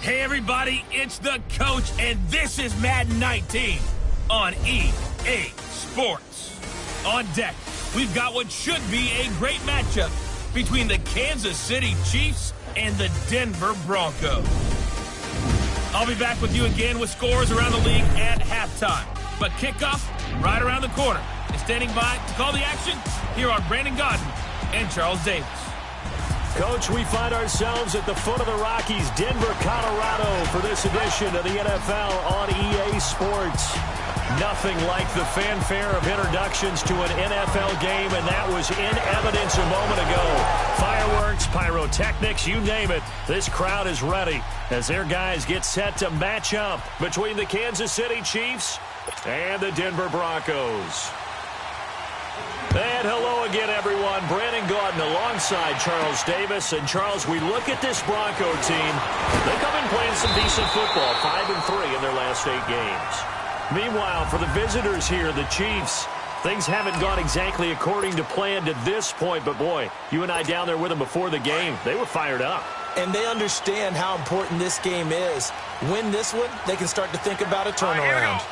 Hey everybody, it's the coach, and this is Madden 19 on EA Sports. On deck, we've got what should be a great matchup between the Kansas City Chiefs and the Denver Broncos. I'll be back with you again with scores around the league at halftime. But kickoff right around the corner. And standing by to call the action, here are Brandon Godden and Charles Davis. Coach, we find ourselves at the foot of the Rockies, Denver, Colorado, for this edition of the NFL on EA Sports. Nothing like the fanfare of introductions to an NFL game, and that was in evidence a moment ago. Fireworks, pyrotechnics, you name it. This crowd is ready as their guys get set to match up between the Kansas City Chiefs and the Denver Broncos. And hello again, everyone. Brandon Godden alongside Charles Davis. And, Charles, we look at this Bronco team. They come in playing some decent football, 5-3 in their last 8 games. Meanwhile, for the visitors here, the Chiefs, things haven't gone exactly according to plan to this point. But, boy, you and I down there with them before the game, they were fired up. And they understand how important this game is. Win this one, they can start to think about a turnaround.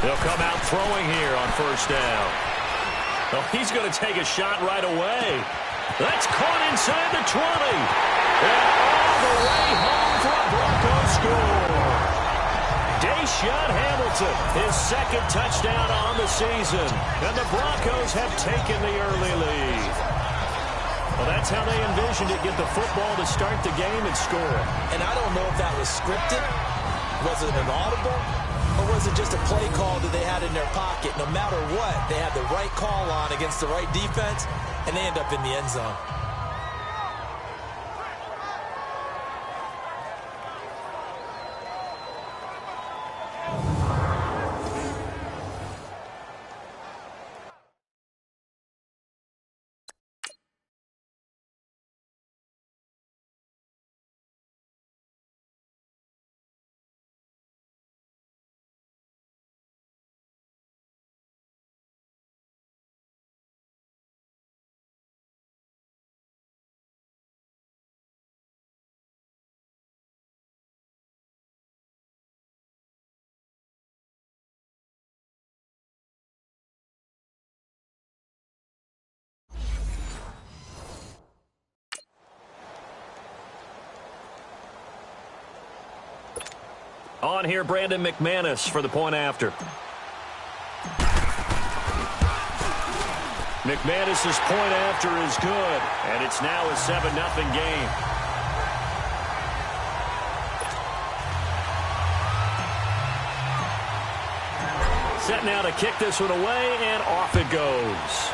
They'll come out throwing here on first down. Oh, he's going to take a shot right away. That's caught inside the 20. And all the way home for a Broncos score. Deshaun Hamilton, his second touchdown on the season. And the Broncos have taken the early lead. Well, that's how they envisioned it, get the football to start the game and score. And I don't know if that was scripted. Was it an audible? Or was it just a play call that they had in their pocket? No matter what, they had the right call on against the right defense, and they end up in the end zone. On here, Brandon McManus for the point after. McManus's point after is good, and it's now a 7-0 game. Set now to kick this one away, and off it goes.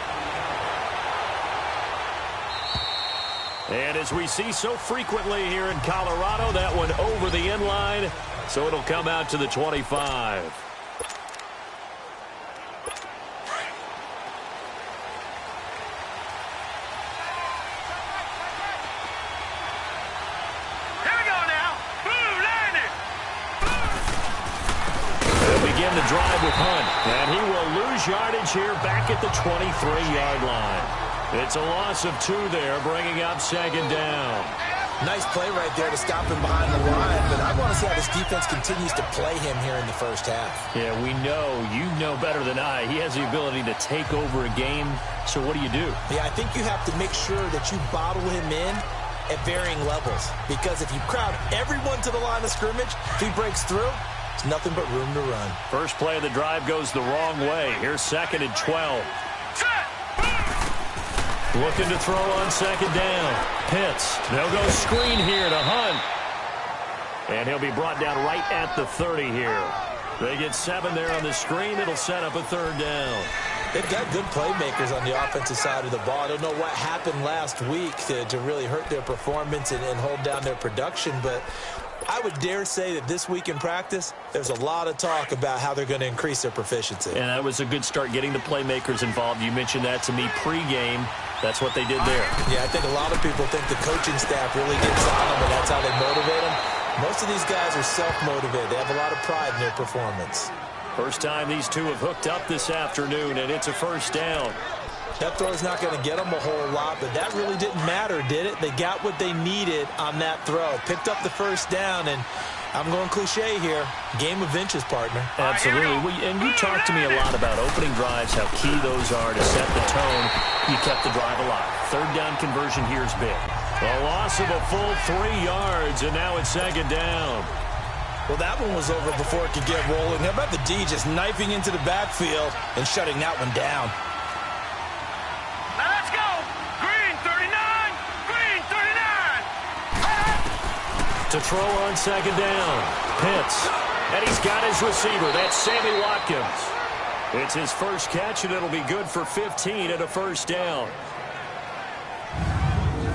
And as we see so frequently here in Colorado, that one over the end line. So it'll come out to the 25. They'll begin the drive with Hunt. And he will lose yardage here back at the 23-yard line. It's a loss of 2 there, bringing up second down. Nice play right there to stop him behind the line, but I want to see how this defense continues to play him here in the first half. Yeah, we know. You know better than I. He has the ability to take over a game, so what do you do? Yeah, I think you have to make sure that you bottle him in at varying levels, because if you crowd everyone to the line of scrimmage, if he breaks through, it's nothing but room to run. First play of the drive goes the wrong way. Here's 2nd and 12. Looking to throw on second down. Pitts. They'll go screen here to Hunt. And he'll be brought down right at the 30 here. They get 7 there on the screen. It'll set up a 3rd down. They've got good playmakers on the offensive side of the ball. I don't know what happened last week to really hurt their performance and hold down their production, but I would dare say that this week in practice, there's a lot of talk about how they're going to increase their proficiency. And that was a good start getting the playmakers involved. You mentioned that to me pregame. That's what they did there. Yeah, I think a lot of people think the coaching staff really gets on them, and that's how they motivate them. Most of these guys are self-motivated. They have a lot of pride in their performance. First time these two have hooked up this afternoon, and it's a first down. That throw is not going to get them a whole lot, but that really didn't matter, did it? They got what they needed on that throw. Picked up the first down, and I'm going cliche here. Game of inches, partner. Absolutely. And you talked to me a lot about opening drives, how key those are to set the tone. You kept the drive alive. Third down conversion here is big. A loss of a full 3 yards, and now it's second down. Well, that one was over before it could get rolling. How about the D just knifing into the backfield and shutting that one down? Now let's go. Green 39. Green 39. To throw on second down. Pitts. And he's got his receiver. That's Sammy Watkins. It's his first catch, and it'll be good for 15 and a first down.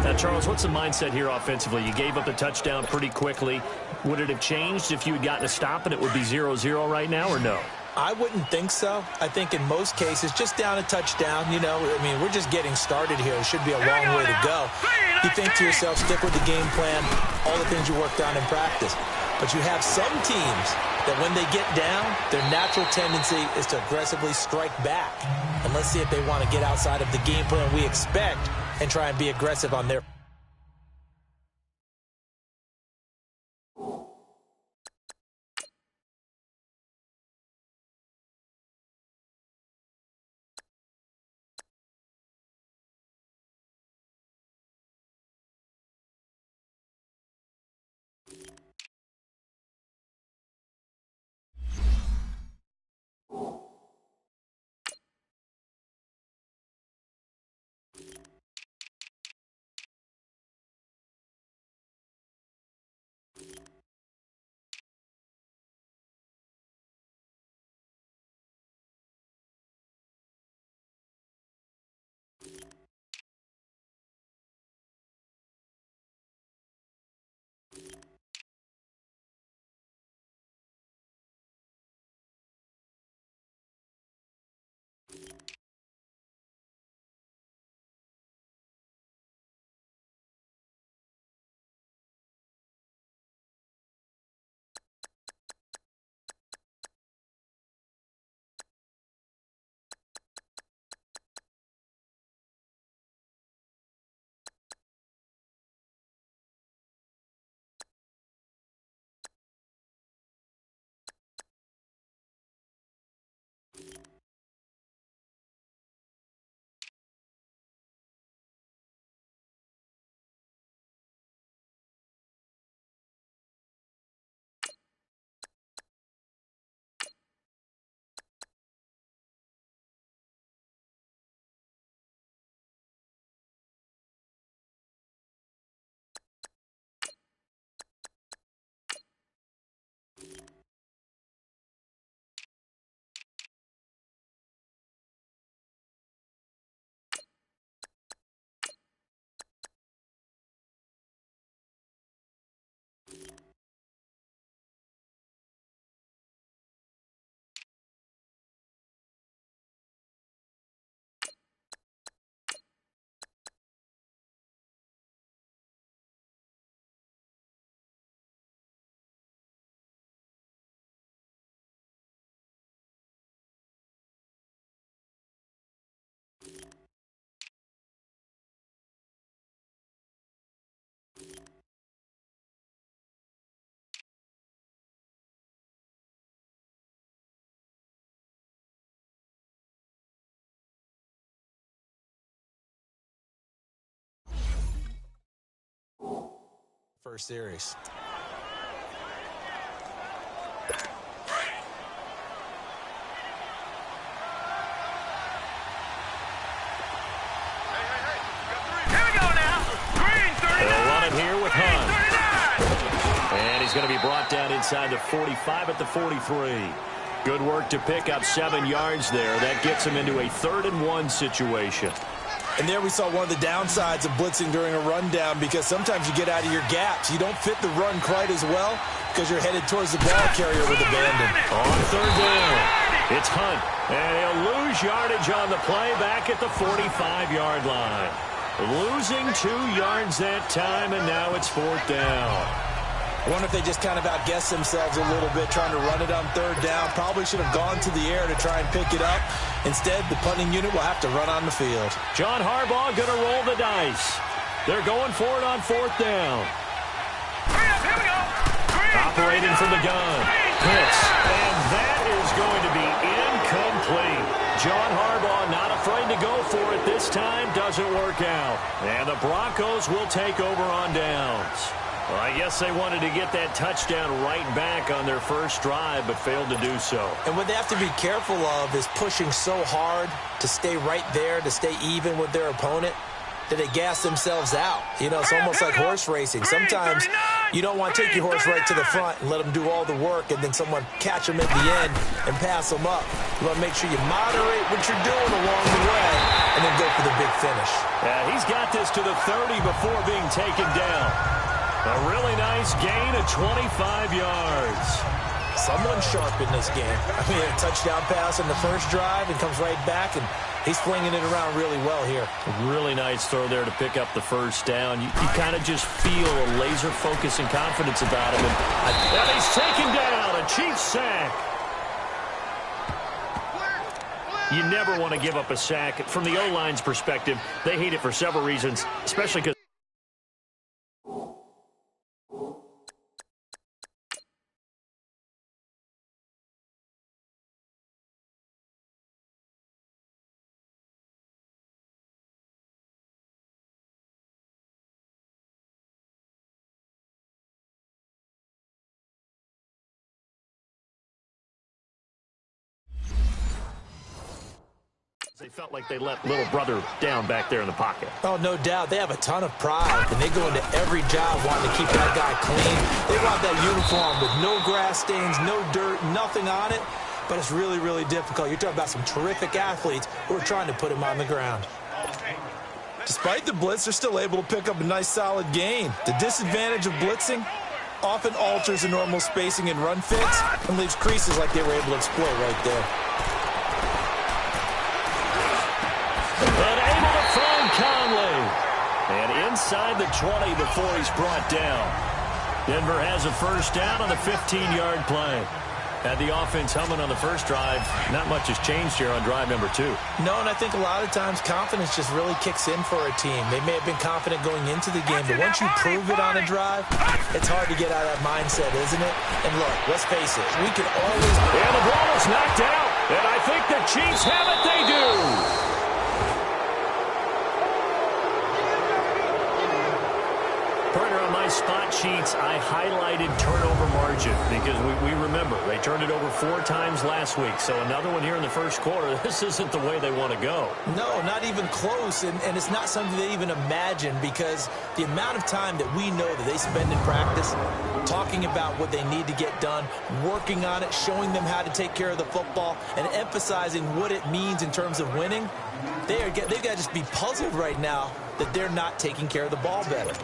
Now, Charles, what's the mindset here offensively? You gave up the touchdown pretty quickly. Would it have changed if you had gotten a stop and it would be 0-0 right now, or no? I wouldn't think so. I think in most cases, just down a touchdown, you know, I mean, we're just getting started here. It should be a long way to go. You think to yourself, stick with the game plan, all the things you worked on in practice. But you have some teams that when they get down, their natural tendency is to aggressively strike back. And let's see if they want to get outside of the game plan we expect and try and be aggressive on their... First series. Here we go now. Green 39. They'll run it here with Hunt. And he's going to be brought down inside the 45 at the 43. Good work to pick up 7 yards there. That gets him into a 3rd and 1 situation. And there we saw one of the downsides of blitzing during a rundown, because sometimes you get out of your gaps. You don't fit the run quite as well because you're headed towards the ball carrier with abandon. On 3rd down, it's Hunt. And he'll lose yardage on the play back at the 45-yard line. Losing 2 yards that time, and now it's 4th down. I wonder if they just kind of outguessed themselves a little bit trying to run it on third down. Probably should have gone to the air to try and pick it up. Instead, the punting unit will have to run on the field. John Harbaugh going to roll the dice. They're going for it on fourth down. Here we go. Operating from the gun. Pitts. And that is going to be incomplete. John Harbaugh not afraid to go for it this time. Doesn't work out. And the Broncos will take over on downs. Well, I guess they wanted to get that touchdown right back on their first drive, but failed to do so. And what they have to be careful of is pushing so hard to stay right there, to stay even with their opponent, that they gas themselves out. You know, it's almost like horse racing. Sometimes you don't want to take your horse right to the front and let them do all the work, and then someone catch them at the end and pass them up. You want to make sure you moderate what you're doing along the way and then go for the big finish. Yeah, he's got this to the 30 before being taken down. A really nice gain of 25 yards. Someone's sharp in this game. I mean, a touchdown pass in the first drive and comes right back, and he's flinging it around really well here. A really nice throw there to pick up the first down. You kind of just feel a laser focus and confidence about him. And he's taken down. A Chiefs sack. You never want to give up a sack. From the O-line's perspective, they hate it for several reasons, especially because they felt like they let little brother down back there in the pocket. Oh, no doubt. They have a ton of pride, and they go into every job wanting to keep that guy clean. They want that uniform with no grass stains, no dirt, nothing on it, but it's really, really difficult. You're talking about some terrific athletes who are trying to put him on the ground. Despite the blitz, they're still able to pick up a nice, solid gain. The disadvantage of blitzing often alters the normal spacing and run fits and leaves creases like they were able to exploit right there. And able to find Conley. And inside the 20 before he's brought down. Denver has a first down on the 15-yard play. Had the offense humming on the first drive. Not much has changed here on drive number 2. No, and I think a lot of times confidence just really kicks in for a team. They may have been confident going into the game, but once you prove it on a drive, it's hard to get out of that mindset, isn't it? And look, let's face it, we can always... And the ball is knocked out. And I think the Chiefs have it. They do. Partner, on my spot sheets, I highlighted turnover margin because we remember they turned it over 4 times last week. So another one here in the first quarter. This isn't the way they want to go. No, not even close, and it's not something they even imagine because the amount of time that we know that they spend in practice talking about what they need to get done, working on it, showing them how to take care of the football, and emphasizing what it means in terms of winning, they've got to just be puzzled right now that they're not taking care of the ball better.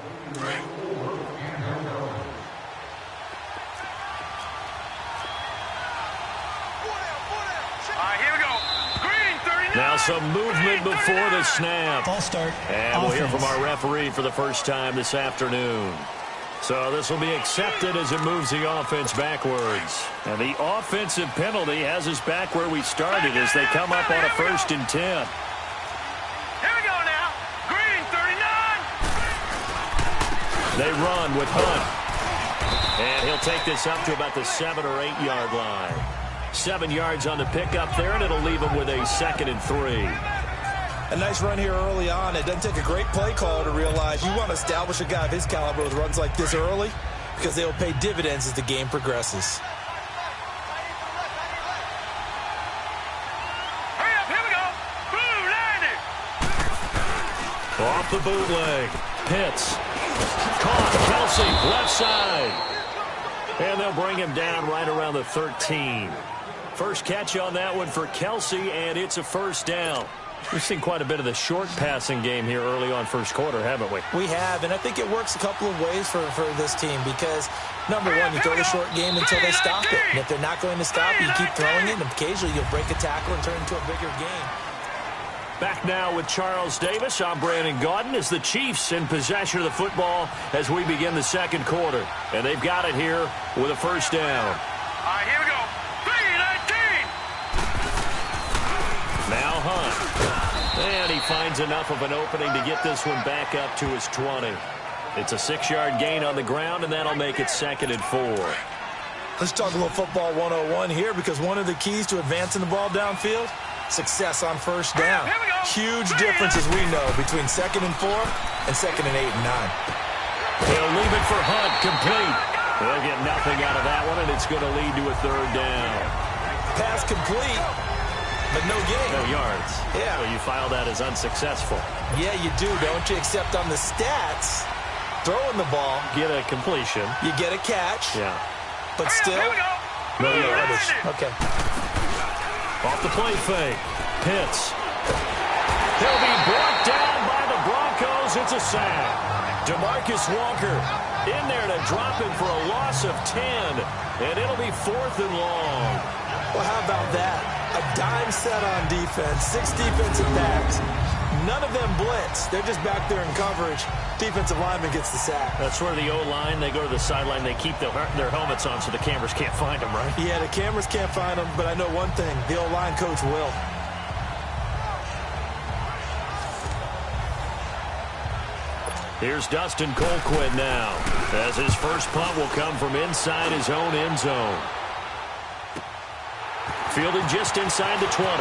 Here we go. Green 39. Now some movement before the snap. False start. And we'll hear from our referee for the first time this afternoon. So this will be accepted as it moves the offense backwards. And the offensive penalty has us back where we started as they come up on a 1st and 10. Here we go now. Green 39. They run with Hunt. And he'll take this up to about the 7 or 8 yard line. 7 yards on the pickup there, and it'll leave him with a 2nd and 3. A nice run here early on. It doesn't take a great play caller to realize you want to establish a guy of his caliber with runs like this early because they'll pay dividends as the game progresses. Hurry up, here we go. Blue landed. Off the bootleg. Pitts. Caught. Kelsey, left side. And they'll bring him down right around the 13. First catch on that one for Kelsey, and it's a first down. We've seen quite a bit of the short passing game here early on first quarter, haven't we? We have, and I think it works a couple of ways for this team because, number one, you throw the short game until they stop it. And if they're not going to stop it, you keep throwing it, and occasionally you'll break a tackle and turn it into a bigger game. Back now with Charles Davis. I'm Brandon Gaudin as the Chiefs in possession of the football as we begin the second quarter. And they've got it here with a first down. All right, here we go. 3-19. Now Hunt. And he finds enough of an opening to get this one back up to his 20. It's a 6-yard gain on the ground, and that'll make it 2nd and 4. Let's talk a little football 101 here, because one of the keys to advancing the ball downfield, success on first down. Huge difference, as we know, between 2nd and 4 and 2nd and 8 and 9. They'll leave it for Hunt, complete. They'll get nothing out of that one, and it's going to lead to a 3rd down. Pass complete, but no gain. No yards. Yeah. So you file that as unsuccessful. Yeah, you do, don't you? Except on the stats, throwing the ball, Get a completion. you get a catch, Yeah. but still, Here we go. no yardage. Okay. Off the play fake. Pitts. He'll be brought down by the Broncos. It's a sack. DeMarcus Walker in there to drop him for a loss of 10. And it'll be 4th and long. Well, how about that? A dime set on defense, 6 defensive backs. None of them blitz. They're just back there in coverage. Defensive lineman gets the sack. That's where the O-line, they go to the sideline, they keep their helmets on so the cameras can't find them, right? Yeah, the cameras can't find them, but I know one thing. The O-line coach will. Here's Dustin Colquitt now, as his first punt will come from inside his own end zone. Fielded just inside the 20. He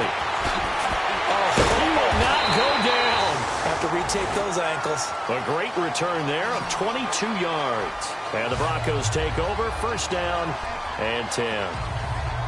will not go down. Have to retake those ankles. A great return there of 22 yards. And the Broncos take over, first down and 10.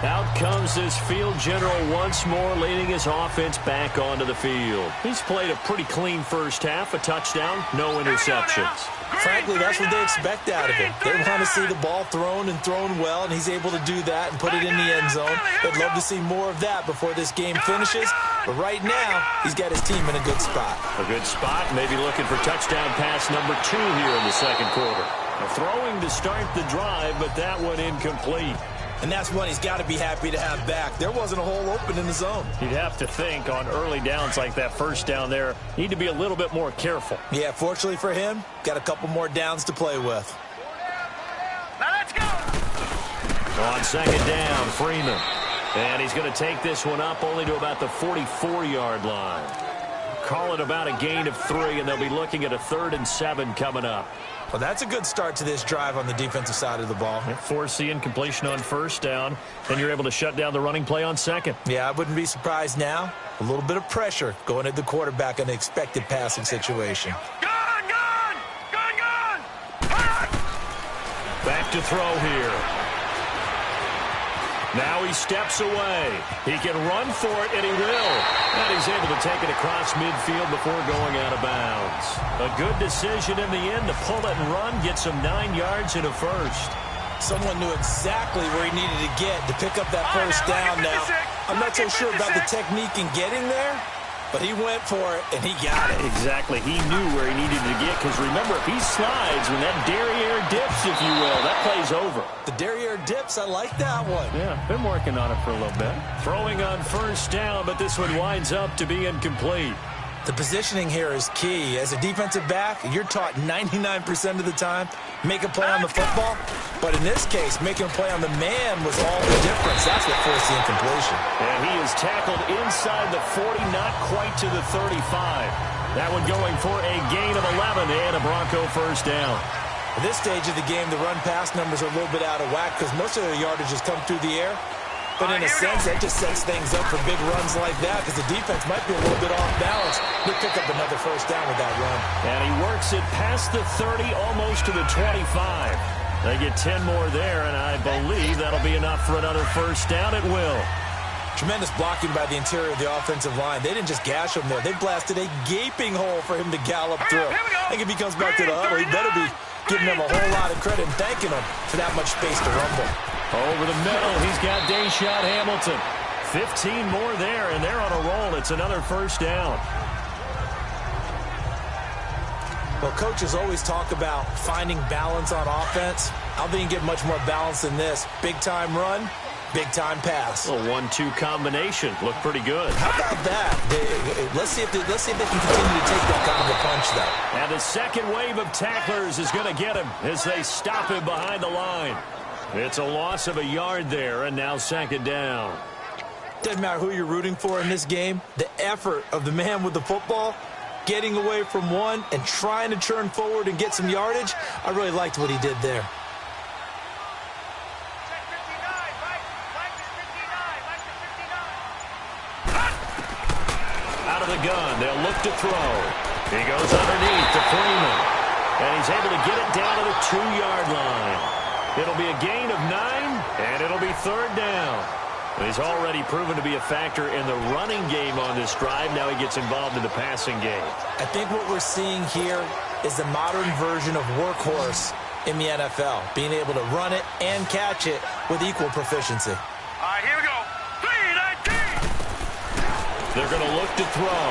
Out comes this field general once more, leading his offense back onto the field. He's played a pretty clean first half, a touchdown, no interceptions. Frankly, that's what they expect out of him. They want to see the ball thrown and thrown well, and he's able to do that and put it in the end zone. They'd love to see more of that before this game finishes. But right now, he's got his team in a good spot. A good spot, maybe looking for touchdown pass number 2 here in the second quarter. A throwing to start the drive, but that one incomplete. And that's one he's got to be happy to have back. There wasn't a hole open in the zone. You'd have to think on early downs like that first down there, need to be a little bit more careful. Yeah, fortunately for him, got a couple more downs to play with. Now let's go. On second down, Freeman. And he's going to take this one up only to about the 44-yard line. Call it about a gain of 3, and they'll be looking at a 3rd and 7 coming up. Well, that's a good start to this drive on the defensive side of the ball. Force the incompletion on first down, and you're able to shut down the running play on second. Yeah, I wouldn't be surprised now. A little bit of pressure going at the quarterback in an expected passing situation. Gone, gone, gone, gone. Back to throw here. Now he steps away. He can run for it, and he will. And he's able to take it across midfield before going out of bounds. A good decision in the end to pull it and run, get some 9 yards and a first. Someone knew exactly where he needed to get to pick up that first down now. I'm not so sure about the technique in getting there, but he went for it, and he got it. Exactly. He knew where he needed to get, because remember, if he slides, when that derriere dips, if you will, that play's over. The derriere dips, I like that one. Yeah, been working on it for a little bit. Throwing on first down, but this one winds up to be incomplete. The positioning here is key. As a defensive back, you're taught 99% of the time, make a play on the football. But in this case, making a play on the man was all the difference. That's what forced the incompletion. And he is tackled inside the 40, not quite to the 35. That one going for a gain of 11 and a Bronco first down. At this stage of the game, the run-pass numbers are a little bit out of whack because most of the yardage has come through the air. But in a sense, that just sets things up for big runs like that because the defense might be a little bit off balance. They pick up another first down with that run. And he works it past the 30, almost to the 25. They get 10 more there, and I believe that'll be enough for another first down. It will. Tremendous blocking by the interior of the offensive line. They didn't just gash him there. They blasted a gaping hole for him to gallop through. I think if he comes back to the huddle, he better be giving them a whole lot of credit and thanking them for that much space to rumble. Over the middle, he's got Deshaun Hamilton. 15 more there, and they're on a roll. It's another first down. Well, coaches always talk about finding balance on offense. I don't think you can get much more balance than this. Big-time run, Big-time pass. A 1-2 combination. Looked pretty good. How about that? Let's see if they can continue to take that kind of a punch, though. And the second wave of tacklers is going to get him as they stop him behind the line. It's a loss of a yard there, and now second down. Doesn't matter who you're rooting for in this game. The effort of the man with the football, getting away from one and trying to turn forward and get some yardage, I really liked what he did there. Out of the gun, they'll look to throw. He goes underneath to Freeman. And he's able to get it down to the 2-yard line. It'll be a gain of 9, and it'll be third down. He's already proven to be a factor in the running game on this drive. Now he gets involved in the passing game. I think what we're seeing here is the modern version of workhorse in the NFL, being able to run it and catch it with equal proficiency. All right, here we go. 3-19. They're going to look to throw.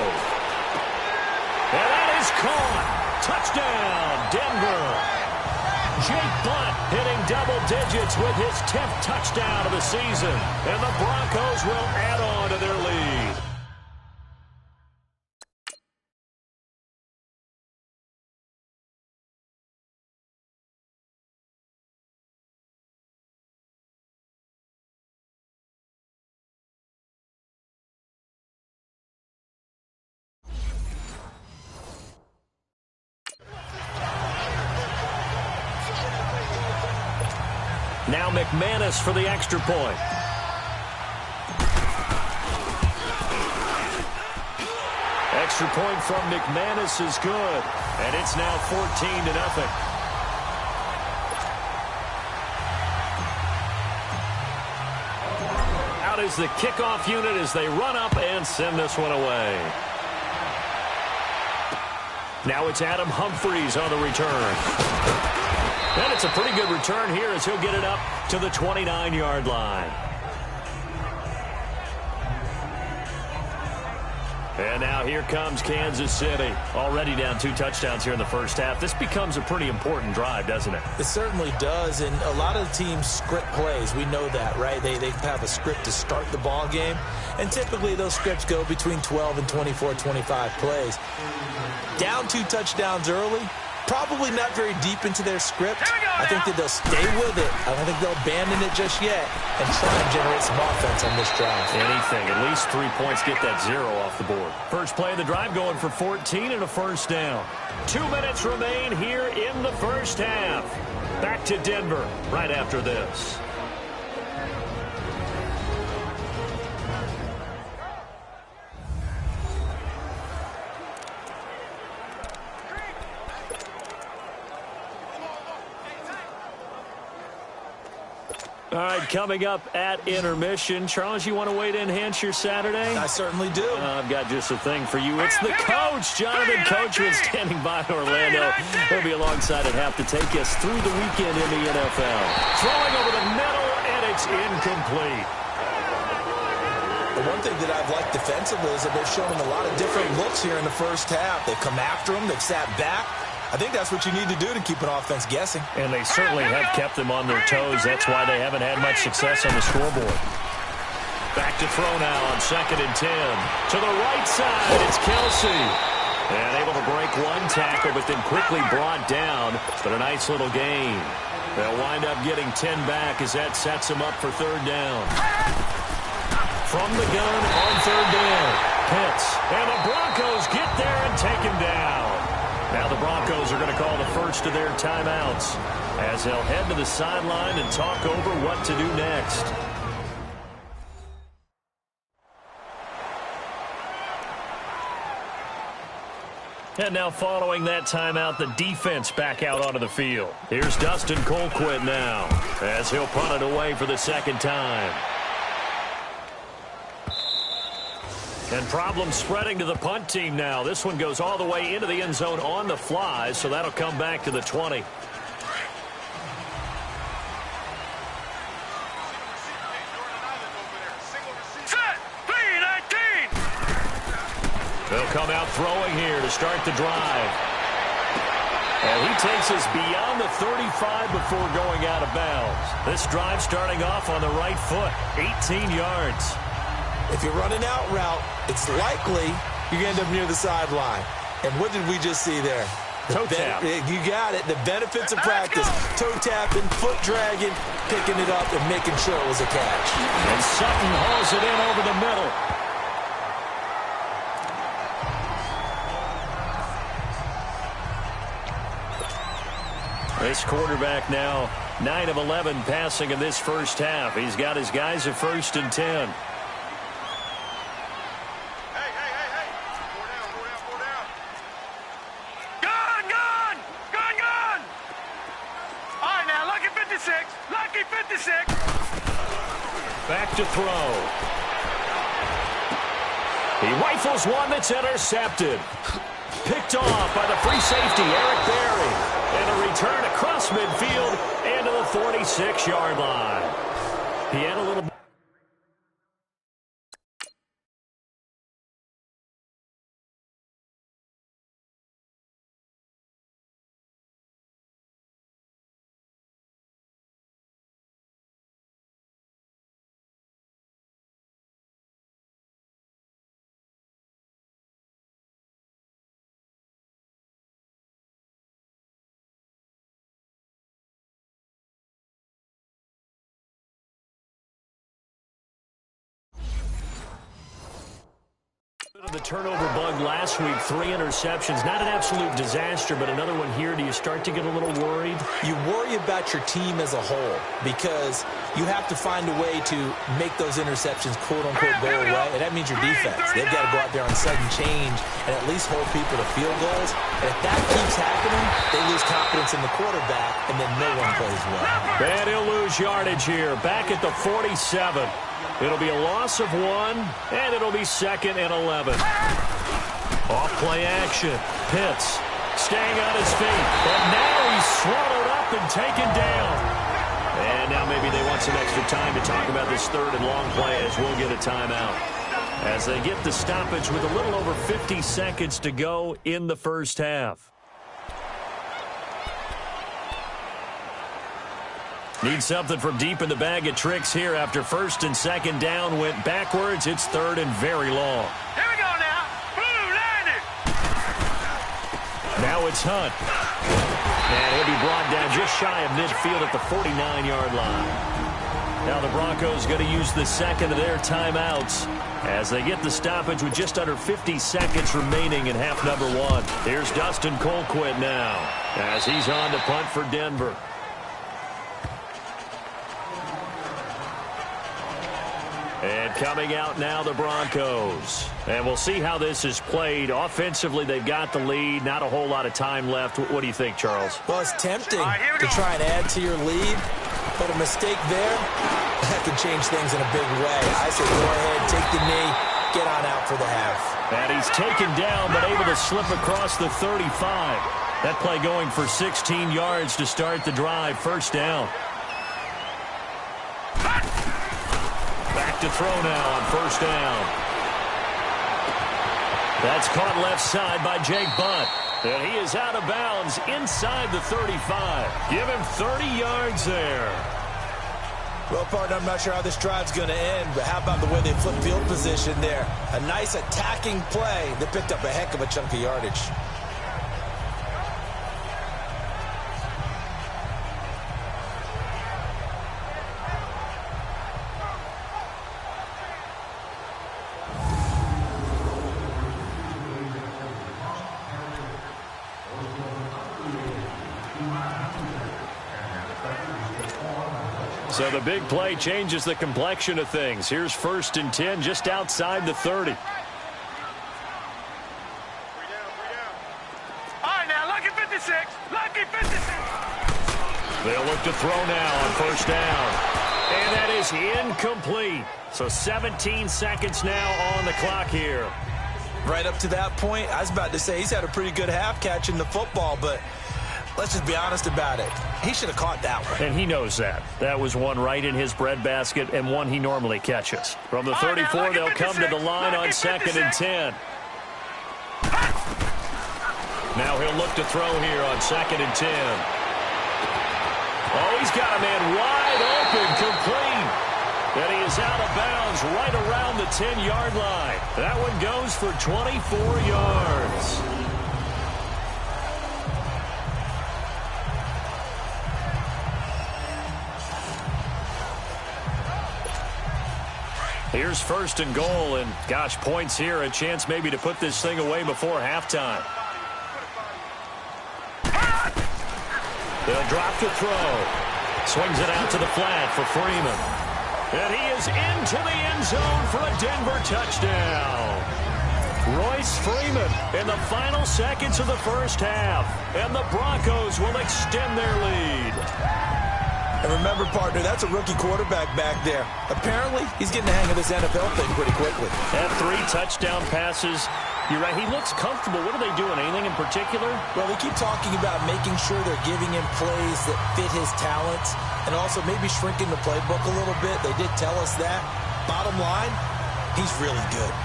And that is caught. Touchdown, Denver. Jake Butt hitting double digits with his 10th touchdown of the season. And the Broncos will add on to their lead. Now McManus for the extra point. Extra point from McManus is good. And it's now 14-0. Out is the kickoff unit as they run up and send this one away. Now it's Adam Humphries on the return. And it's a pretty good return here as he'll get it up to the 29-yard line. And now here comes Kansas City. Already down 2 touchdowns here in the first half. This becomes a pretty important drive, doesn't it? It certainly does, and a lot of teams script plays. We know that, right? They have a script to start the ball game, and typically those scripts go between 12 and 24, 25 plays. Down 2 touchdowns early, probably not very deep into their script. I think that they'll stay with it. I don't think they'll abandon it just yet and try and generate some offense on this drive. Anything. At least 3 points. Get that 0 off the board. First play of the drive going for 14 and a first down. 2 minutes remain here in the first half. Back to Denver right after this. All right, coming up at intermission. Charles, you want to wait to enhance your Saturday? I certainly do. I've got just a thing for you. It's the coach, Jonathan Coachman, standing by in Orlando. He'll be alongside at half to take us through the weekend in the NFL. Throwing over the middle, and it's incomplete. The one thing that I've liked defensively is that they've shown a lot of different looks here in the first half. They've come after him. They've sat back. I think that's what you need to do to keep an offense guessing. And they certainly have kept them on their toes. That's why they haven't had much success on the scoreboard. Back to throw now on 2nd and 10. To the right side, it's Kelsey. And able to break one tackle, but then quickly brought down. But a nice little gain. They'll wind up getting 10 back as that sets them up for third down. From the gun on third down. Pitts. And the Broncos get there and take him down. Now the Broncos are going to call the first of their timeouts as they'll head to the sideline and talk over what to do next. And now following that timeout, the defense back out onto the field. Here's Dustin Colquitt now as he'll punt it away for the second time. And problems spreading to the punt team now. This one goes all the way into the end zone on the fly, so that'll come back to the 20. Set. 3-19. They'll come out throwing here to start the drive. And he takes us beyond the 35 before going out of bounds. This drive starting off on the right foot, 18 yards. If you're running out route, it's likely you're going to end up near the sideline. And what did we just see there? Toe tap. You got it. The benefits of practice. Toe tapping, foot dragging, picking it up, and making sure it was a catch. And Sutton hauls it in over the middle. This quarterback now 9 of 11 passing in this first half. He's got his guys at 1st and 10. Back to throw. He rifles one that's intercepted. Picked off by the free safety, Eric Berry. And a return across midfield and to the 46-yard line. He had a little... The turnover bug last week, 3 interceptions. Not an absolute disaster, but another one here. Do you start to get a little worried? You worry about your team as a whole because you have to find a way to make those interceptions, quote-unquote, go away. And that means your defense. They've got to go out there on sudden change and at least hold people to field goals. And if that keeps happening, they lose confidence in the quarterback, and then no one plays well. And he'll lose yardage here. Back at the 47. It'll be a loss of 1, and it'll be 2nd and 11. Off play action. Pitts staying on his feet. But now he's swallowed up and taken down. And now maybe they want some extra time to talk about this 3rd and long play as we'll get a timeout. As they get the stoppage with a little over 50 seconds to go in the first half. Need something from deep in the bag of tricks here after 1st and 2nd down. Went backwards. It's 3rd and very long. Here we go now. Blue landed. Now it's Hunt. And he'll be brought down just shy of midfield at the 49-yard line. Now the Broncos going to use the 2nd of their timeouts as they get the stoppage with just under 50 seconds remaining in half number 1. Here's Dustin Colquitt now as he's on to punt for Denver. And coming out now, the Broncos. And we'll see how this is played. Offensively, they've got the lead. Not a whole lot of time left. What do you think, Charles? Well, it's tempting to try and add to your lead, but a mistake there, that can change things in a big way. I say go ahead, take the knee, get on out for the half. And he's taken down, but able to slip across the 35. That play going for 16 yards to start the drive. 1st down. Back to throw now on 1st down. That's caught left side by Jake Butt. And he is out of bounds inside the 35. Give him 30 yards there. Well, partner, I'm not sure how this drive's going to end, but how about the way they flip field position there? A nice attacking play. They picked up a heck of a chunk of yardage. So the big play changes the complexion of things. Here's 1st and 10 just outside the 30. All right, now, lucky 56. Lucky 56. They'll look to throw now on 1st down. And that is incomplete. So 17 seconds now on the clock here. Right up to that point, I was about to say he's had a pretty good half catching the football, but let's just be honest about it. He should have caught that one. And he knows that. That was one right in his breadbasket and one he normally catches. From the 34, they'll come to the line on 2nd and 10. Now he'll look to throw here on 2nd and 10. Oh, he's got a man wide open, complete. And he is out of bounds right around the 10-yard line. That one goes for 24 yards. Here's 1st and goal, and gosh, points here, a chance maybe to put this thing away before halftime. They'll drop to throw. Swings it out to the flat for Freeman. And he is into the end zone for a Denver touchdown. Royce Freeman in the final seconds of the first half. And the Broncos will extend their lead. And remember, partner, that's a rookie quarterback back there. Apparently, he's getting the hang of this NFL thing pretty quickly. Had 3 touchdown passes. You're right, he looks comfortable. What are they doing? Anything in particular? Well, they keep talking about making sure they're giving him plays that fit his talents and also maybe shrinking the playbook a little bit. They did tell us that. Bottom line, he's really good.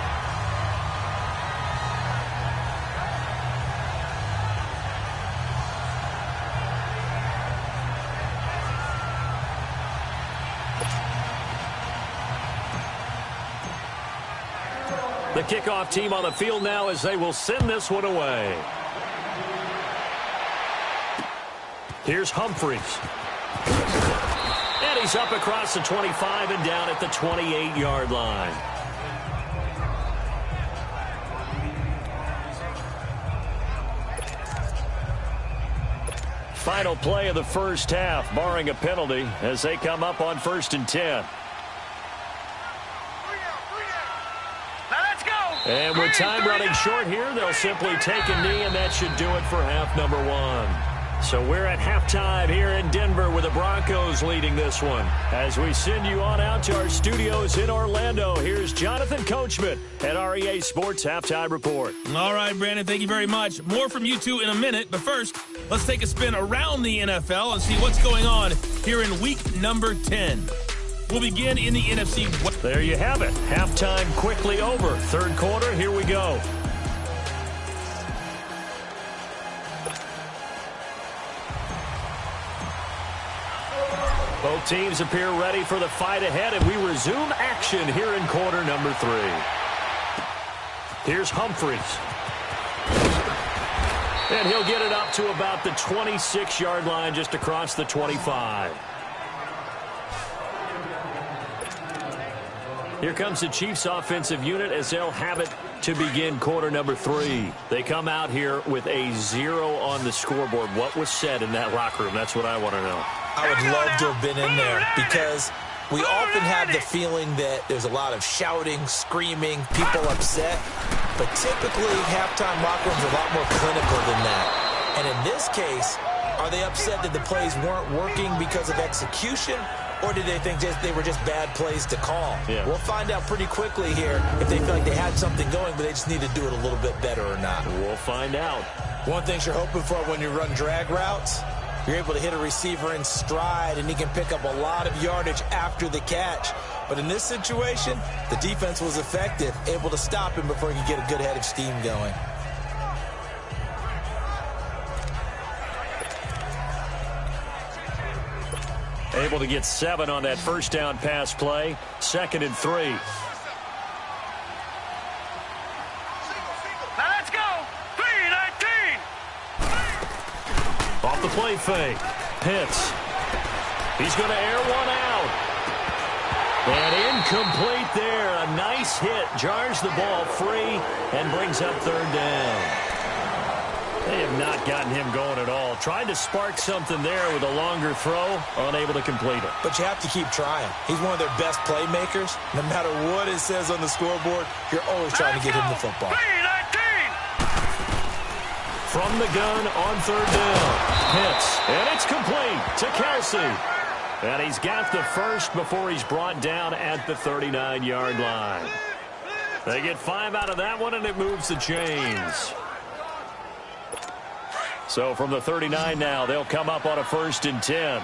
The kickoff team on the field now as they will send this one away. Here's Humphries. And he's up across the 25 and down at the 28-yard line. Final play of the first half, barring a penalty, as they come up on 1st and 10. And with time running short here, they'll simply take a knee, and that should do it for half number 1. So we're at halftime here in Denver with the Broncos leading this one. As we send you on out to our studios in Orlando, here's Jonathan Coachman at REA Sports Halftime Report. All right, Brandon, thank you very much. More from you two in a minute, but first, let's take a spin around the NFL and see what's going on here in week number 10. We'll begin in the NFC. There you have it. Halftime quickly over. 3rd quarter, here we go. Both teams appear ready for the fight ahead, and we resume action here in quarter number 3. Here's Humphries. And he'll get it up to about the 26-yard line, just across the 25. Here comes the Chiefs offensive unit as they'll have it to begin quarter number 3. They come out here with a 0 on the scoreboard. What was said in that locker room? That's what I want to know. I would love to have been in there because we often have the feeling that there's a lot of shouting, screaming, people upset. But typically, halftime locker rooms are a lot more clinical than that. And in this case, are they upset that the plays weren't working because of execution? Or did they think they were just bad plays to call? Yeah. We'll find out pretty quickly here if they feel like they had something going, but they just need to do it a little bit better or not. We'll find out. One thing you're hoping for when you run drag routes, you're able to hit a receiver in stride, and he can pick up a lot of yardage after the catch. But in this situation, the defense was effective, able to stop him before he could get a good head of steam going. Able to get 7 on that first down pass play. 2nd and 3. Now let's go. 3-19. Off the play fake. Pitts. He's going to air one out. And incomplete there. A nice hit. Jars the ball free and brings up 3rd down. They have not gotten him going at all. Tried to spark something there with a longer throw, unable to complete it. But you have to keep trying. He's one of their best playmakers. No matter what it says on the scoreboard, you're always trying to get him the football. 3-19. From the gun on 3rd down. Hits, and it's complete to Kelsey. And he's got the first before he's brought down at the 39-yard line. They get 5 out of that one, and it moves the chains. So from the 39 now, they'll come up on a 1st and 10.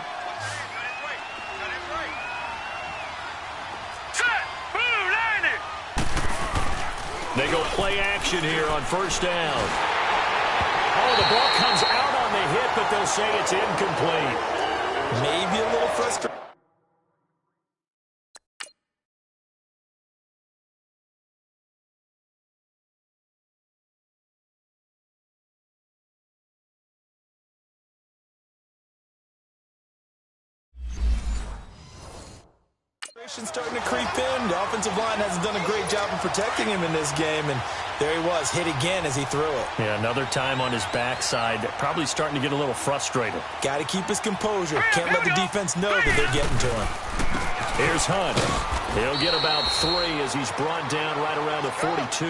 They go play action here on 1st down. Oh, the ball comes out on the hit, but they'll say it's incomplete. Maybe a little frustrating. Starting to creep in. The offensive line hasn't done a great job of protecting him in this game, and there he was, hit again as he threw it. Yeah, another time on his backside, probably starting to get a little frustrated. Got to keep his composure. Can't let the defense know that they're getting to him. Here's Hunt. He'll get about 3 as he's brought down right around the 42.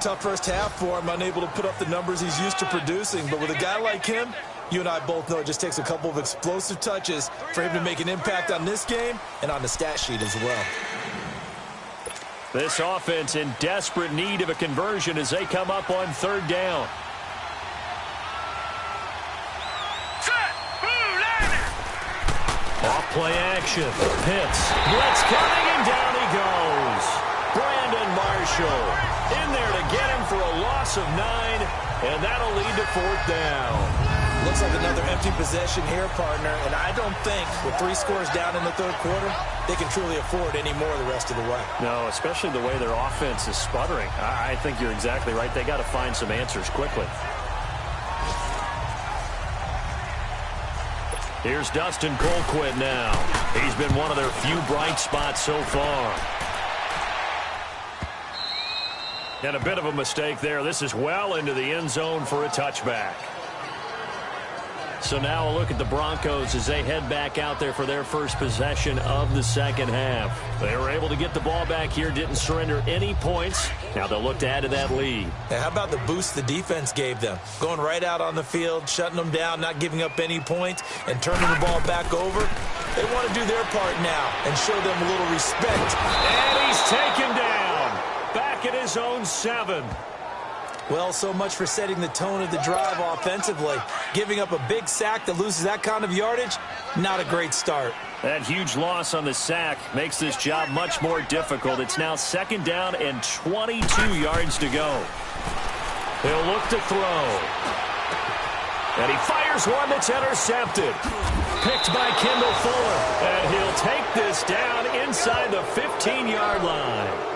Tough first half for him, unable to put up the numbers he's used to producing, but with a guy like him, you and I both know it just takes a couple of explosive touches for him to make an impact on this game and on the stat sheet as well. This offense in desperate need of a conversion as they come up on 3rd down. Off play action. Pitts. Blitz coming, and down he goes. Brandon Marshall in there to get him for a loss of 9, and that'll lead to 4th down. Looks like another empty possession here, partner, and I don't think with 3 scores down in the 3rd quarter, they can truly afford any more the rest of the way. No, especially the way their offense is sputtering. I think you're exactly right. They got to find some answers quickly. Here's Dustin Colquitt now. He's been one of their few bright spots so far. And a bit of a mistake there. This is well into the end zone for a touchback. So now a look at the Broncos as they head back out there for their first possession of the 2nd half. They were able to get the ball back here, didn't surrender any points. Now they'll look to add to that lead. Hey, how about the boost the defense gave them? Going right out on the field, shutting them down, not giving up any points, and turning the ball back over. They want to do their part now and show them a little respect. And he's taken down. Back at his own 7. Well, so much for setting the tone of the drive offensively. Giving up a big sack that loses that kind of yardage, not a great start. That huge loss on the sack makes this job much more difficult. It's now 2nd down and 22 yards to go. He'll look to throw. And he fires one that's intercepted. Picked by Kendall Fuller. And he'll take this down inside the 15-yard line.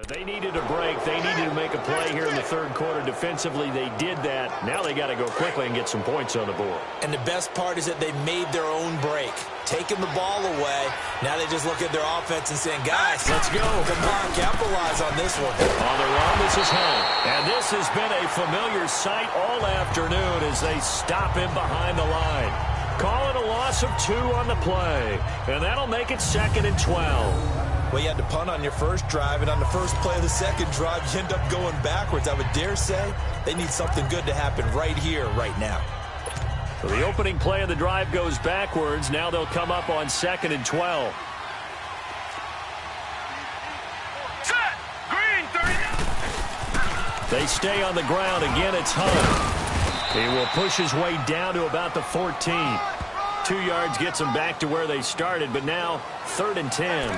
They needed a break. They needed to make a play here in the 3rd quarter. Defensively, they did that. Now they got to go quickly and get some points on the board. And the best part is that they made their own break. Taking the ball away. Now they just look at their offense and saying, guys, let's go. Come on, capitalize on this one. On the run, this is Hunt. And this has been a familiar sight all afternoon as they stop him behind the line. Call it a loss of 2 on the play. And that'll make it 2nd and 12. Well, you had to punt on your first drive, and on the first play of the 2nd drive, you end up going backwards. I would dare say they need something good to happen right here, right now. So the opening play of the drive goes backwards. Now they'll come up on 2nd and 12. Set! Green 30. They stay on the ground. Again, it's Hunt. He will push his way down to about the 14. 2 yards gets him back to where they started, but now 3rd and 10.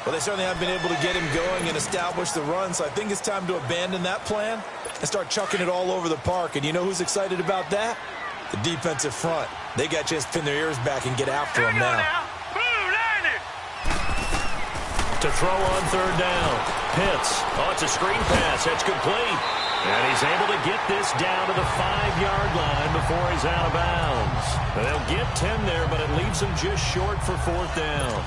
Well, they certainly haven't been able to get him going and establish the run, so I think it's time to abandon that plan and start chucking it all over the park. And you know who's excited about that? The defensive front. They got a chance to pin their ears back and get after him now. To throw on 3rd down. Pitts. Oh, it's a screen pass. That's complete. And he's able to get this down to the 5-yard line before he's out of bounds. They'll get 10 there, but it leaves them just short for 4th down.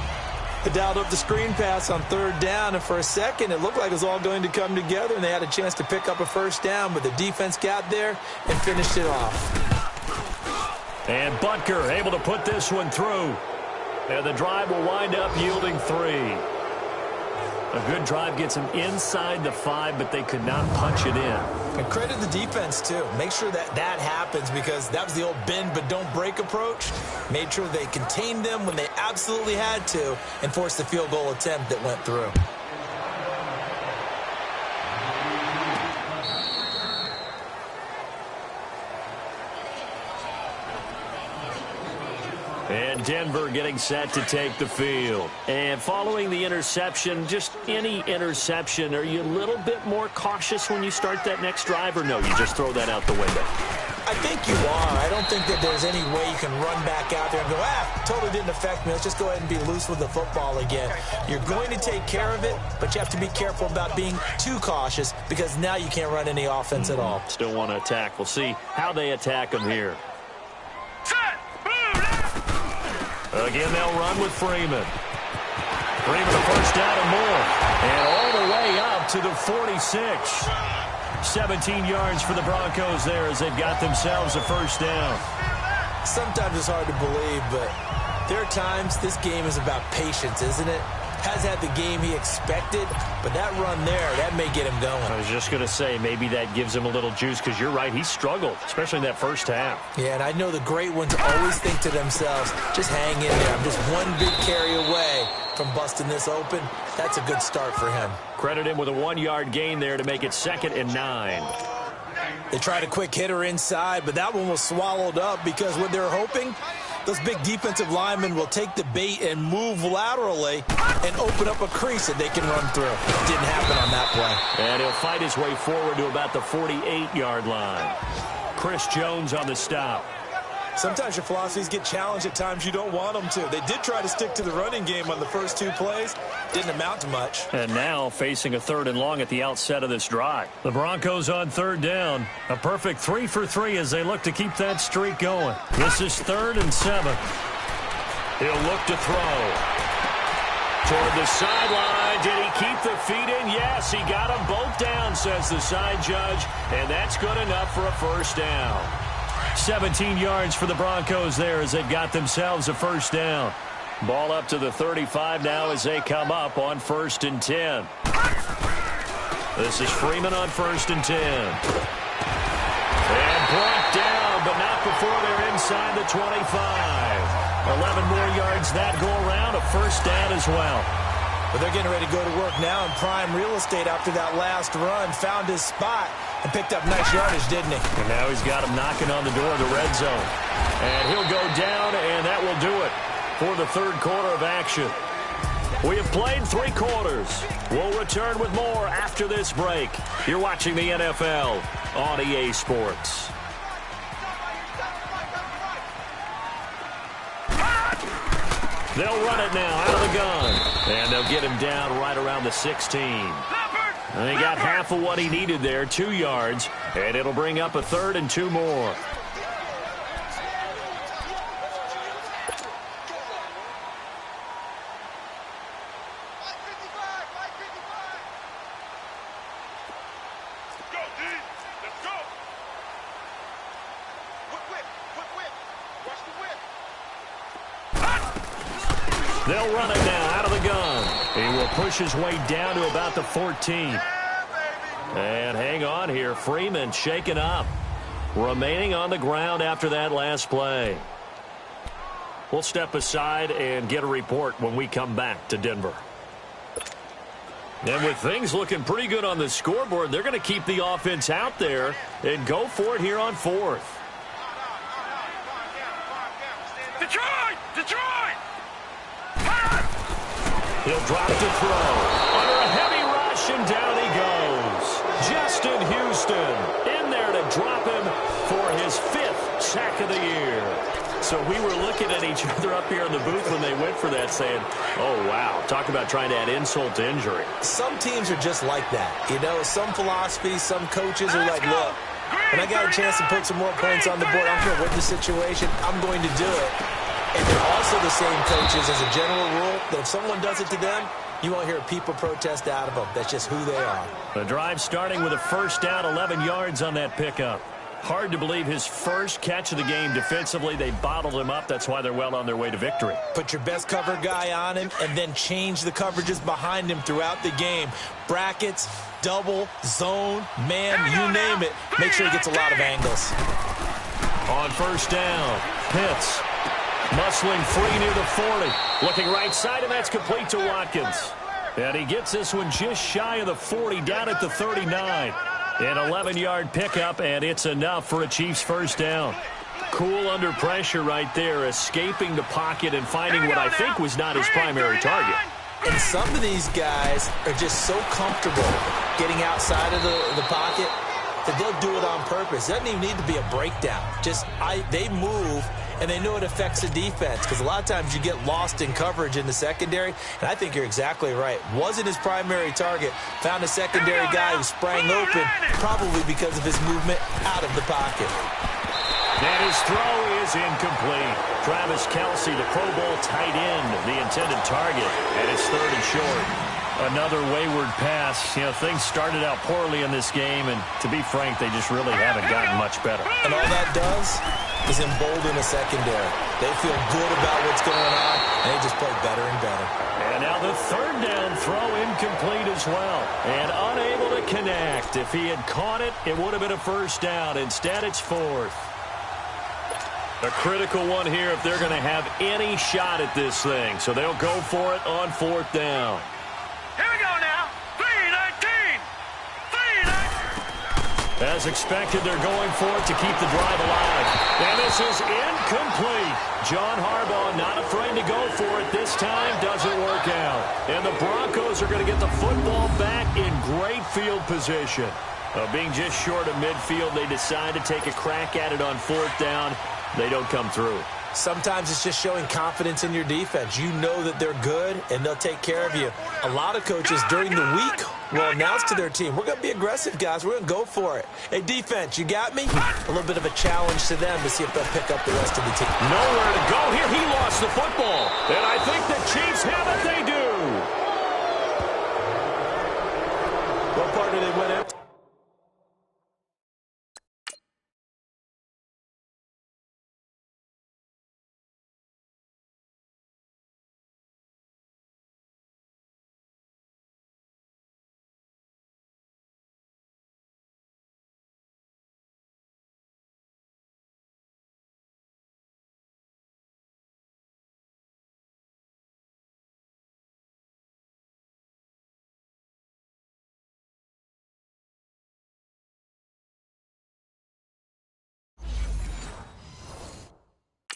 They dialed up the screen pass on 3rd down, and for a second it looked like it was all going to come together, and they had a chance to pick up a 1st down, but the defense got there and finished it off. And Butker able to put this one through. And the drive will wind up yielding 3. A good drive gets them inside the 5, but they could not punch it in. And credit the defense, too. Make sure that happens, because that was the old bend but don't break approach. Made sure they contained them when they absolutely had to and forced the field goal attempt that went through. And Denver getting set to take the field. And following the interception, just any interception, are you a little bit more cautious when you start that next drive, or no, you just throw that out the window? I think you are. I don't think that there's any way you can run back out there and go, totally didn't affect me. Let's just go ahead and be loose with the football again. You're going to take care of it, but you have to be careful about being too cautious, because now you can't run any offense at all. Still want to attack. We'll see how they attack them here. Again, they'll run with Freeman. Freeman a first down and more. And all the way up to the 46. 17 yards for the Broncos there as they've got themselves a first down. Sometimes it's hard to believe, but there are times this game is about patience, isn't it? Has had the game he expected, but that run there, that may get him going. I was just going to say, maybe that gives him a little juice, because you're right, he struggled, especially in that first half. Yeah, and I know the great ones always think to themselves, just hang in there. I'm just one big carry away from busting this open. That's a good start for him. Credit him with a 1-yard gain there to make it 2nd and 9. They tried a quick hitter inside, but that one was swallowed up, because what they're hoping, those big defensive linemen will take the bait and move laterally and open up a crease that they can run through. Didn't happen on that play. And he'll fight his way forward to about the 48-yard line. Chris Jones on the stop. Sometimes your philosophies get challenged at times you don't want them to. They did try to stick to the running game on the first 2 plays. Didn't amount to much. And now facing a 3rd and long at the outset of this drive. The Broncos on 3rd down. A perfect 3 for 3 as they look to keep that streak going. This is 3rd and 7. He'll look to throw. Toward the sideline. Did he keep the feet in? Yes, he got them both down, says the side judge. And that's good enough for a first down. 17 yards for the Broncos there as they've got themselves a first down. Ball up to the 35 now as they come up on 1st and 10. This is Freeman on 1st and 10. And brought down, but not before they're inside the 25. 11 more yards that go around, a first down as well. But they're getting ready to go to work now in prime real estate after that last run. Found his spot and picked up nice yardage, didn't he? And now he's got him knocking on the door of the red zone. And he'll go down, and that will do it for the 3rd quarter of action. We have played 3 quarters. We'll return with more after this break. You're watching the NFL on EA Sports. They'll run it now out of the gun. And they'll get him down right around the 16. And he got half of what he needed there, 2 yards. And it'll bring up a 3rd and 2 more. They'll run it now out of the gun. He will push his way down to about the 14. And hang on here. Freeman shaken up. Remaining on the ground after that last play. We'll step aside and get a report when we come back to Denver. And with things looking pretty good on the scoreboard, they're going to keep the offense out there and go for it here on 4th. Detroit! Detroit! He'll drop to throw. Under a heavy rush, and down he goes. Justin Houston in there to drop him for his 5th sack of the year. So we were looking at each other up here in the booth when they went for that, saying, oh, wow, talk about trying to add insult to injury. Some teams are just like that. You know, some philosophies, some coaches are like, look, when I got a chance to put some more points on the board, I don't care what the situation, I'm going to do it. And they're also the same coaches as a general rule that if someone does it to them, you won't hear people protest out of them. That's just who they are. The drive starting with a first down, 11 yards on that pickup. Hard to believe his first catch of the game defensively. They bottled him up. That's why they're well on their way to victory. Put your best cover guy on him and then change the coverages behind him throughout the game. Brackets, double, zone, man, you name it. Make sure he gets a lot of angles. On first down, Pitts muscling free near the 40. Looking right side, and that's complete to Watkins. And he gets this one just shy of the 40, down at the 39. An 11-yard pickup, and it's enough for a Chiefs first down. Cool under pressure right there, escaping the pocket and finding what I think was not his primary target. And some of these guys are just so comfortable getting outside of the pocket that they'll do it on purpose. It doesn't even need to be a breakdown. They move, and they know it affects the defense, because a lot of times you get lost in coverage in the secondary, and I think you're exactly right. Wasn't his primary target. Found a secondary guy who sprang open, probably because of his movement out of the pocket. And his throw is incomplete. Travis Kelce, the Pro Bowl tight end, the intended target, and it's 3rd and short. Another wayward pass. Things started out poorly in this game, and to be frank, they just really haven't gotten much better. And all that does is embolden a secondary. They feel good about what's going on, and they just play better and better. And now the 3rd down throw incomplete as well, and unable to connect. If he had caught it, it would have been a first down. Instead, it's 4th. A critical one here if they're going to have any shot at this thing. So they'll go for it on 4th down. Here we go now. 3-19. 3-19. As expected, they're going for it to keep the drive alive. And this is incomplete. John Harbaugh not afraid to go for it. This time doesn't work out. And the Broncos are going to get the football back in great field position. Being just short of midfield, they decide to take a crack at it on 4th down. They don't come through. Sometimes it's just showing confidence in your defense. You know that they're good, and they'll take care of you. A lot of coaches during the week will announce to their team, we're going to be aggressive, guys. We're going to go for it. Hey, defense, you got me? A little bit of a challenge to them to see if they'll pick up the rest of the team. Nowhere to go here. He lost the football. And I think the Chiefs have it. They do. What part did they win it?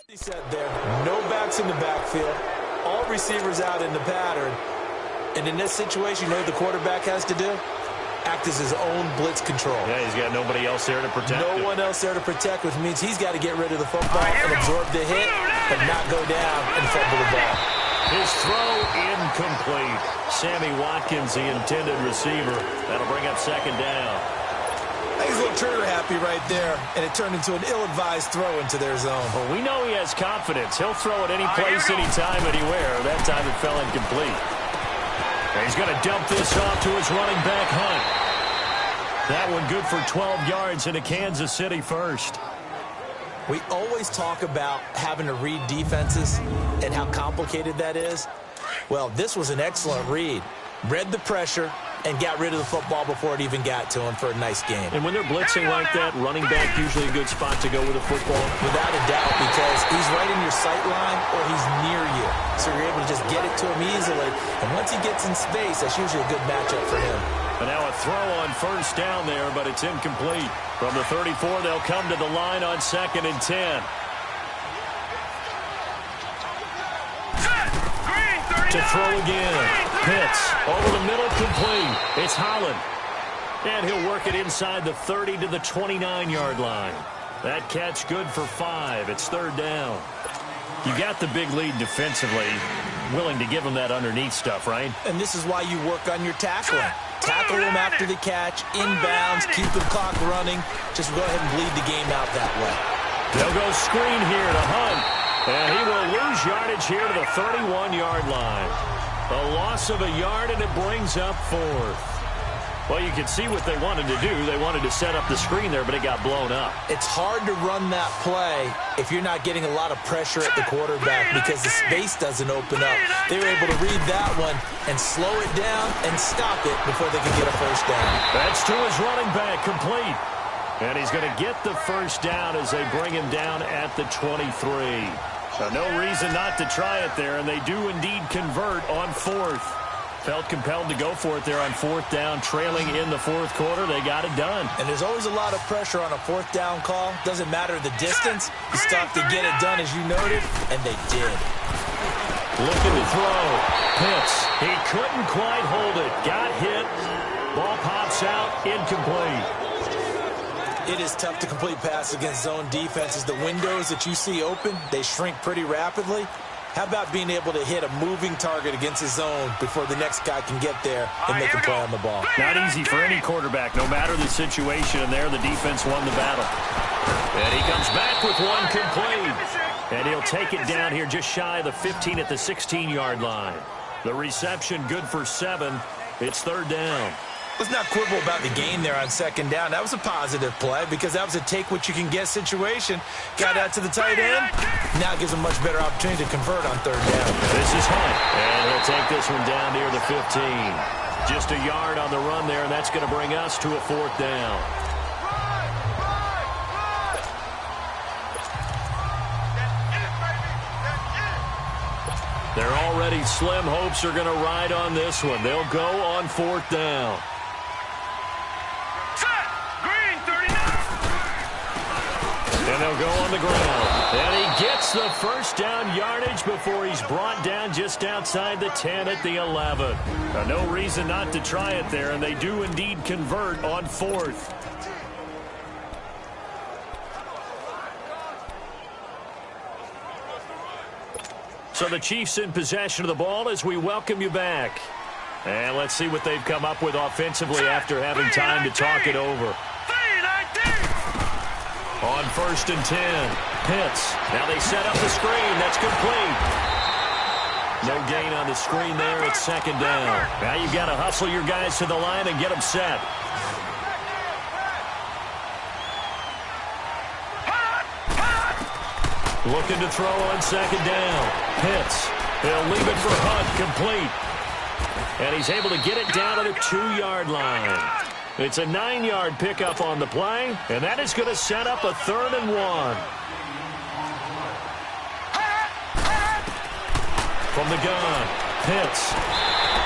He said there, no backs in the backfield, all receivers out in the pattern. And in this situation, you know what the quarterback has to do? Act as his own blitz control. Yeah, he's got nobody else there to protect him. No one else there to protect, which means he's got to get rid of the football and absorb the hit, but not go down and fumble the ball. His throw incomplete. Sammy Watkins, the intended receiver. That'll bring up 2nd down. He's a little trigger happy right there, and it turned into an ill-advised throw into their zone. Well, we know he has confidence. He'll throw it any place, anytime, anywhere. That time it fell incomplete. And he's going to dump this off to his running back, Hunt. That one good for 12 yards into Kansas City first. We always talk about having to read defenses and how complicated that is. Well, this was an excellent read. Read the pressure and got rid of the football before it even got to him for a nice game. And when they're blitzing like that, running back usually a good spot to go with the football. Without a doubt, because he's right in your sight line or he's near you. So you're able to just get it to him easily. And once he gets in space, that's usually a good matchup for him. And now a throw on first down there, but it's incomplete. From the 34, they'll come to the line on 2nd and 10. To throw again. Pitts over the middle, complete. It's Holland. And he'll work it inside the 30 to the 29-yard line. That catch good for 5. It's 3rd down. You got the big lead defensively. Willing to give him that underneath stuff, right? And this is why you work on your tackling. Tackle him after the catch, inbounds, keep the clock running. Just go ahead and bleed the game out that way. They'll go screen here to Hunt. And he will lose yardage here to the 31-yard line. A loss of a yard, and it brings up 4th. Well, you can see what they wanted to do. They wanted to set up the screen there, but it got blown up. It's hard to run that play if you're not getting a lot of pressure at the quarterback because the space doesn't open up. They were able to read that one and slow it down and stop it before they could get a first down. That's to his running back, complete. And he's going to get the first down as they bring him down at the 23. So no reason not to try it there, and they do indeed convert on fourth. Felt compelled to go for it there on fourth down, trailing in the fourth quarter. They got it done. And there's always a lot of pressure on a fourth down call. Doesn't matter the distance. You stop to get it done, as you noted, and they did. Looking to throw. Pitts. He couldn't quite hold it. Got hit. Ball pops out. Incomplete. It is tough to complete passes against zone defenses. The windows that you see open, they shrink pretty rapidly. How about being able to hit a moving target against his zone before the next guy can get there and make a play on the ball? Not easy for any quarterback, no matter the situation. And there, the defense won the battle. And he comes back with one complete. And he'll take it down here just shy of the 15 at the 16-yard line. The reception good for 7. It's third down. Let's not quibble about the gain there on second down. That was a positive play because that was a take-what-you-can-get situation. Got out to the tight end. Now gives him a much better opportunity to convert on third down. This is Hunt. And he'll take this one down near the 15. Just a yard on the run there, and that's going to bring us to a fourth down. Their already slim hopes are going to ride on this one. They'll go on fourth down. And they'll go on the ground. And he gets the first down yardage before he's brought down just outside the 10 at the 11. No reason not to try it there, and they do indeed convert on fourth. So the Chiefs in possession of the ball as we welcome you back. And let's see what they've come up with offensively after having time to talk it over. On first and 10, Pitts. Now they set up the screen. That's complete. No gain on the screen there. It's second down. Now you've got to hustle your guys to the line and get them set. Looking to throw on second down. Pitts. He'll leave it for Hunt. Complete. And he's able to get it down to the 2-yard line. It's a 9-yard pickup on the play, and that is going to set up a 3rd and 1. From the gun, Pitts.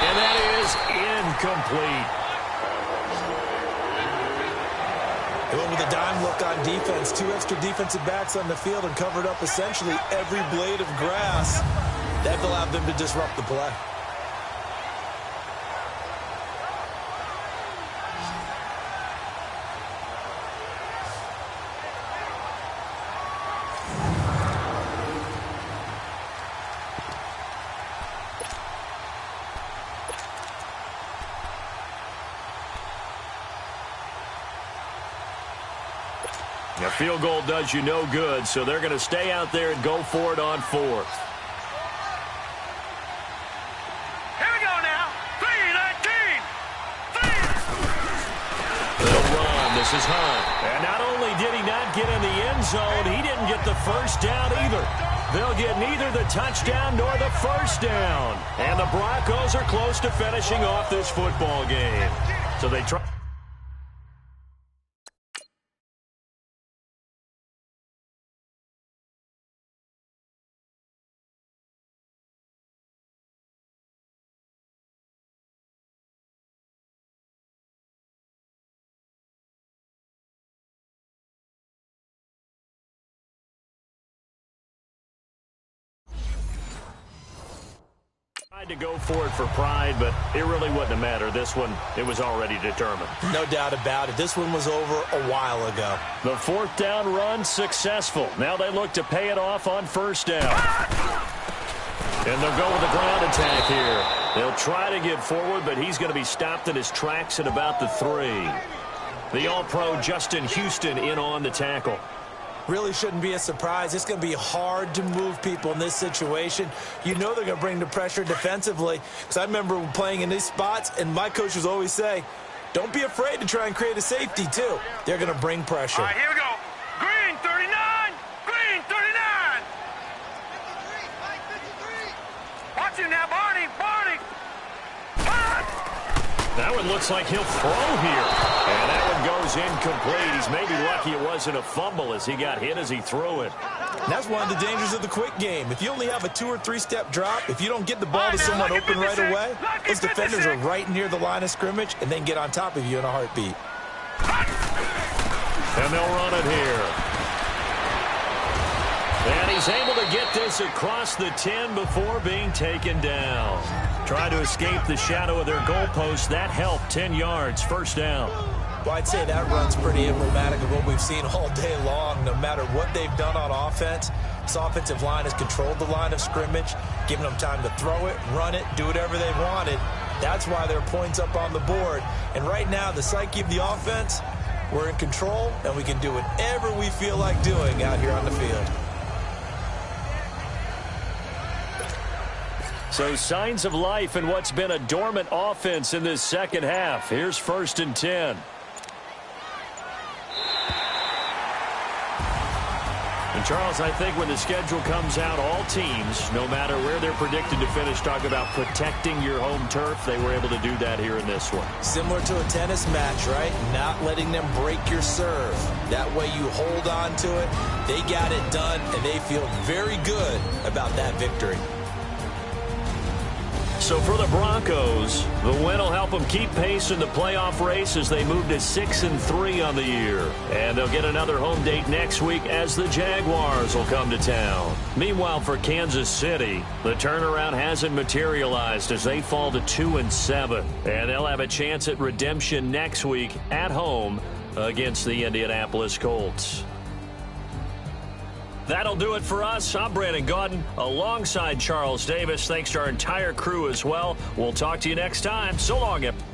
And that is incomplete. They went with a dime look on defense. 2 extra defensive backs on the field and covered up essentially every blade of grass. That allowed them to disrupt the play. A field goal does you no good, so they're going to stay out there and go for it on fourth. Here we go now. 3-19. They'll run. This is Hunt. And not only did he not get in the end zone, he didn't get the first down either. They'll get neither the touchdown nor the first down. And the Broncos are close to finishing off this football game. So they try. To go for it for pride, but it really wouldn't have mattered. This one, it was already determined. No doubt about it. This one was over a while ago. The fourth down run successful. Now they look to pay it off on first down. And they'll go with a ground attack here. They'll try to get forward, but he's going to be stopped in his tracks at about the 3. The All-Pro Justin Houston in on the tackle. Really shouldn't be a surprise. It's going to be hard to move people in this situation. You know they're going to bring the pressure defensively. Because I remember playing in these spots, and my coaches always say, Don't be afraid to try and create a safety, too. They're going to bring pressure. All right, here we go. Green 39. Green 39. Watch him now, Barney. Barney. That one looks like he'll throw here. And that one goes incomplete. He's maybe lucky it wasn't a fumble as he got hit as he threw it. And that's one of the dangers of the quick game. If you only have a 2- or 3-step drop, if you don't get the ball to someone open right away, those defenders are right near the line of scrimmage and then get on top of you in a heartbeat. And they'll run it here. And he's able to get this across the 10 before being taken down. Trying to escape the shadow of their goalpost. That helped. 10 yards, first down. Well, I'd say that run's pretty emblematic of what we've seen all day long. No matter what they've done on offense, this offensive line has controlled the line of scrimmage, giving them time to throw it, run it, do whatever they wanted. That's why there are points up on the board. And right now, the psyche of the offense, we're in control, and we can do whatever we feel like doing out here on the field. So signs of life in what's been a dormant offense in this second half. Here's 1st and 10. And Charles, I think when the schedule comes out, all teams, no matter where they're predicted to finish, talk about protecting your home turf. They were able to do that here in this one. Similar to a tennis match, right? Not letting them break your serve. That way you hold on to it. They got it done, and they feel very good about that victory. So for the Broncos, the win will help them keep pace in the playoff race as they move to 6-3 on the year. And they'll get another home date next week as the Jaguars will come to town. Meanwhile, for Kansas City, the turnaround hasn't materialized as they fall to 2-7. And they'll have a chance at redemption next week at home against the Indianapolis Colts. That'll do it for us. I'm Brandon Gaudin alongside Charles Davis. Thanks to our entire crew as well. We'll talk to you next time. So long, everyone.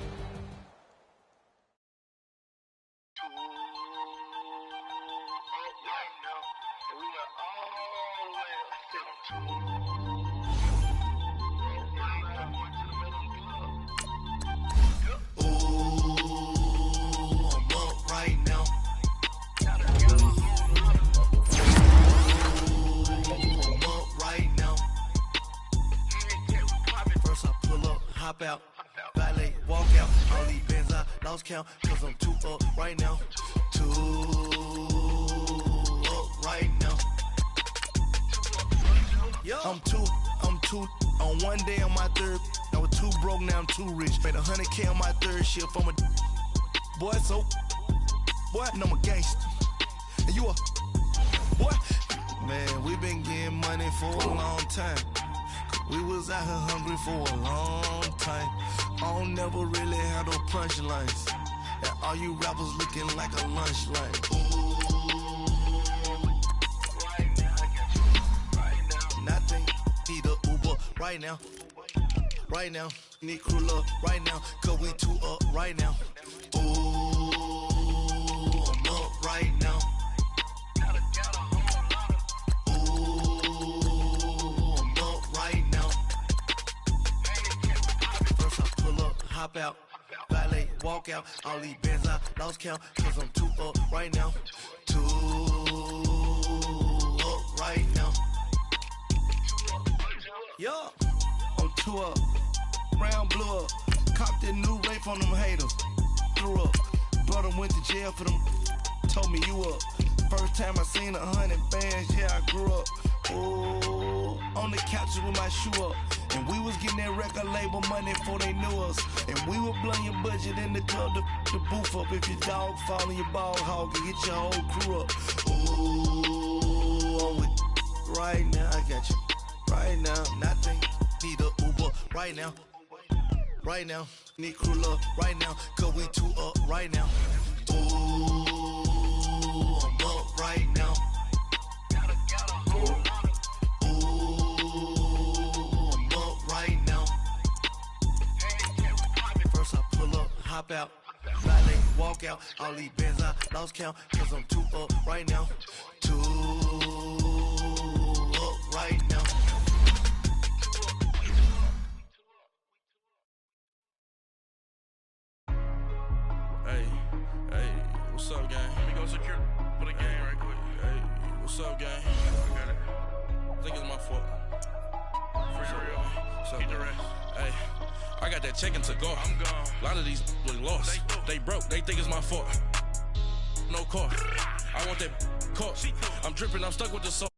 Out, valet, walk out, all these bands I lost count, cause I'm 2 up right now, 2 up right now, I'm two, on one day on my third, I was 2 broke, now I'm 2 rich, made 100K on my third shift, I'm a boy, so, boy, and I'm a gangster, and you a, boy, man, we been getting money for a long time. We was out here hungry for a long time. I don't never really have no punchlines. And all you rappers looking like a lunch line. Right now, I got you. Right now. Nothing. Need a Uber right now. Right now. Need crew love right now. Cause we 2 up right now. Ooh, I'm up right now. Hop out, valet, walk out, all these bands I lost count, cause I'm 2 up right now, 2 up right now, yeah, I'm 2 up, round blew up, copped that new rape on them haters, threw up, brother went to jail for them, told me you up, first time I seen 100 bands, yeah I grew up, ooh, on the couches with my shoe up. And we was getting that record label money before they knew us. And we were blowing your budget in the club to boof up. If your dog fall in your ball hog and get your whole crew up. Ooh, I'm with right now. I got you right now. Nothing. Need a Uber right now. Right now. Need crew love right now. Cause we 2 up right now. Ooh, I'm up right now. Hop out, valet, walk out, all these bands I lost count, cause I'm 2 up right now, 2 up right now. What's up, gang? Let me go secure for the game right quick. Hey, what's up, gang? I got it. I think it's my fault. For real. Keep the rest. Hey, I got that chicken to go. I'm gone. A lot of these was lost. They broke. They think it's my fault. No car. I want that car. I'm dripping. I'm stuck with the soul.